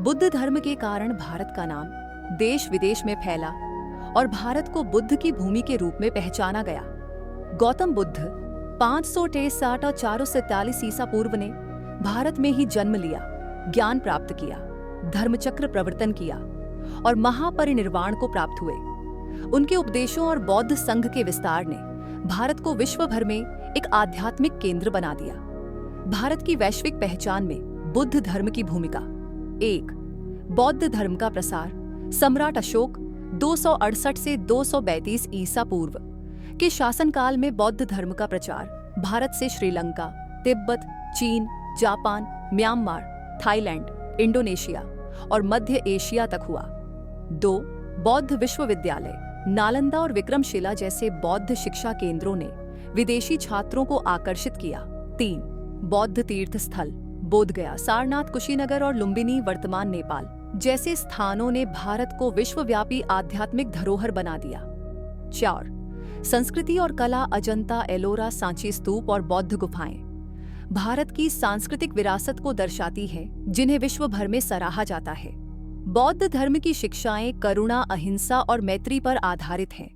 बुद्ध धर्म के कारण भारत का नाम देश विदेश में फैला और भारत को बुद्ध की भूमि के रूप में पहचाना गया। गौतम बुद्ध 563 और 447 ईसा पूर्व ने भारत में ही जन्म लिया, ज्ञान प्राप्त किया, धर्मचक्र प्रवर्तन किया और महापरिनिर्वाण को प्राप्त हुए। उनके उपदेशों और बौद्ध संघ के विस्तार ने भारत को विश्व भर में एक आध्यात्मिक केंद्र बना दिया। भारत की वैश्विक पहचान में बुद्ध धर्म की भूमिका। 1. बौद्ध धर्म का प्रसार। सम्राट अशोक 268 से 232 ईसा पूर्व के शासनकाल में बौद्ध धर्म का प्रचार भारत से श्रीलंका, तिब्बत, चीन, जापान, म्यांमार, थाईलैंड, इंडोनेशिया और मध्य एशिया तक हुआ। 2. बौद्ध विश्वविद्यालय। नालंदा और विक्रमशिला जैसे बौद्ध शिक्षा केंद्रों ने विदेशी छात्रों को आकर्षित किया। 3. बौद्ध तीर्थ स्थल। बोधगया, सारनाथ, कुशीनगर और लुम्बिनी वर्तमान नेपाल जैसे स्थानों ने भारत को विश्वव्यापी आध्यात्मिक धरोहर बना दिया। 4. संस्कृति और कला। अजंता, एलोरा, सांची स्तूप और बौद्ध गुफाएं भारत की सांस्कृतिक विरासत को दर्शाती है, जिन्हें विश्व भर में सराहा जाता है। बौद्ध धर्म की शिक्षाएं करुणा, अहिंसा और मैत्री पर आधारित हैं,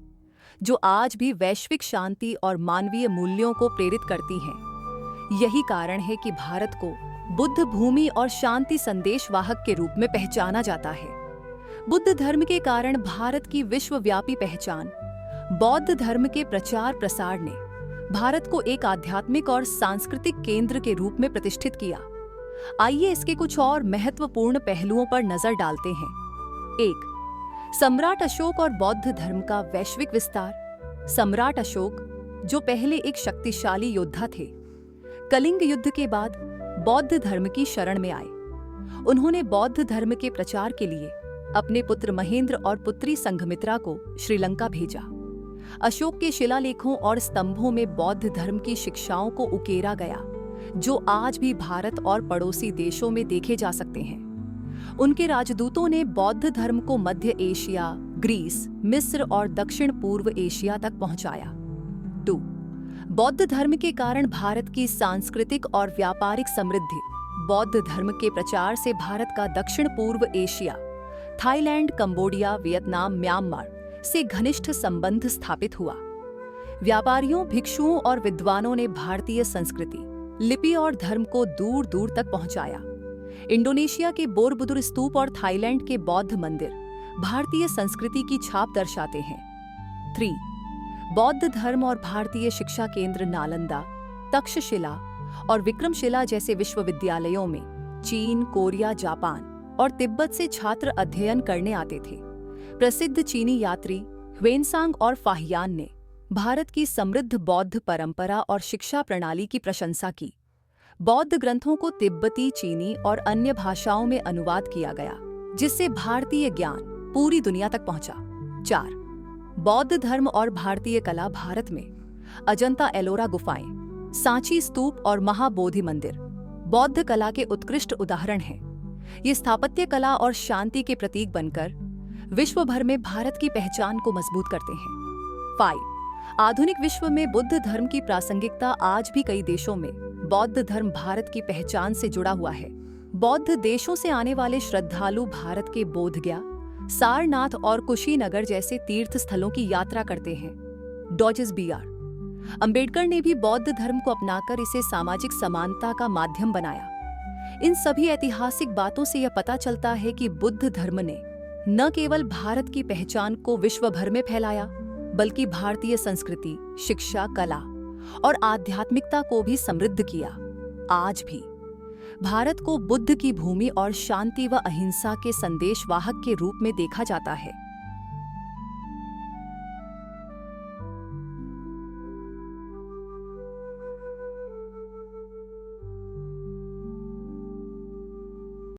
जो आज भी वैश्विक शांति और मानवीय मूल्यों को प्रेरित करती हैं। यही कारण है कि भारत को बुद्ध भूमि और शांति संदेशवाहक के रूप में पहचाना जाता है। बुद्ध धर्म के कारण भारत की विश्वव्यापी पहचान। बौद्ध धर्म के प्रचार प्रसार ने भारत को एक आध्यात्मिक और सांस्कृतिक केंद्र के रूप में प्रतिष्ठित किया। आइए इसके कुछ और महत्वपूर्ण पहलुओं पर नजर डालते हैं। 1. सम्राट अशोक और बौद्ध धर्म का वैश्विक विस्तार। सम्राट अशोक, जो पहले एक शक्तिशाली योद्धा थे, कलिंग युद्ध के बाद बौद्ध धर्म की शरण में आए। उन्होंने बौद्ध धर्म के प्रचार के लिए अपने पुत्र महेंद्र और पुत्री संघमित्रा को श्रीलंका भेजा। अशोक के शिलालेखों और स्तंभों में बौद्ध धर्म की शिक्षाओं को उकेरा गया, जो आज भी भारत और पड़ोसी देशों में देखे जा सकते हैं। उनके राजदूतों ने बौद्ध धर्म को मध्य एशिया, ग्रीस, मिस्र और दक्षिण पूर्व एशिया तक पहुंचाया। 2. बौद्ध धर्म के कारण भारत की सांस्कृतिक और व्यापारिक समृद्धि। बौद्ध धर्म के प्रचार से भारत का दक्षिण पूर्व Asia, Thailand, Cambodia, Vietnam, Myanmar से घनिष्ठ संबंध स्थापित हुआ। व्यापारियों, भिक्षुओं और विद्वानों ने भारतीय संस्कृति, लिपि और धर्म को दूर दूर तक पहुंचाया। इंडोनेशिया के बोरबुदुर स्तूप और थाईलैंड के बौद्ध मंदिर भारतीय संस्कृति की छाप दर्शाते हैं। 3. बौद्ध धर्म और भारतीय शिक्षा केंद्र। नालंदा, तक्षशिला और विक्रमशिला जैसे विश्वविद्यालयों में चीन, कोरिया, जापान और तिब्बत से छात्र अध्ययन करने आते थे। प्रसिद्ध चीनी यात्री ह्वेनसांग और फाहियान ने भारत की समृद्ध बौद्ध परंपरा और शिक्षा प्रणाली की प्रशंसा की। बौद्ध ग्रंथों को तिब्बती, चीनी और अन्य भाषाओं में अनुवाद किया गया, जिससे भारतीय ज्ञान पूरी दुनिया तक पहुंचा। 4. बौद्ध धर्म और भारतीय कला। भारत में अजंता, एलोरा गुफाएं, सांची स्तूप और महाबोधि मंदिर बौद्ध कला के उत्कृष्ट उदाहरण हैं। ये स्थापत्य कला और शांति के प्रतीक बनकर विश्व भर में भारत की पहचान को मजबूत करते हैं। 5. आधुनिक विश्व में बुद्ध धर्म की प्रासंगिकता। आज भी कई देशों में बौद्ध धर्म भारत की पहचान से जुड़ा हुआ है। बौद्ध देशों से आने वाले श्रद्धालु भारत के बोधगया, सारनाथ और कुशीनगर जैसे तीर्थ स्थलों की यात्रा करते हैं। डॉजेस बी.आर. अंबेडकर ने भी बौद्ध धर्म को अपनाकर इसे सामाजिक समानता का माध्यम बनाया। इन सभी ऐतिहासिक बातों से यह पता चलता है कि बुद्ध धर्म ने न केवल भारत की पहचान को विश्व भर में फैलाया, बल्कि भारतीय संस्कृति, शिक्षा, कला और आध्यात्मिकता को भी समृद्ध किया। आज भी भारत को बुद्ध की भूमि और शांति व अहिंसा के संदेशवाहक के रूप में देखा जाता है।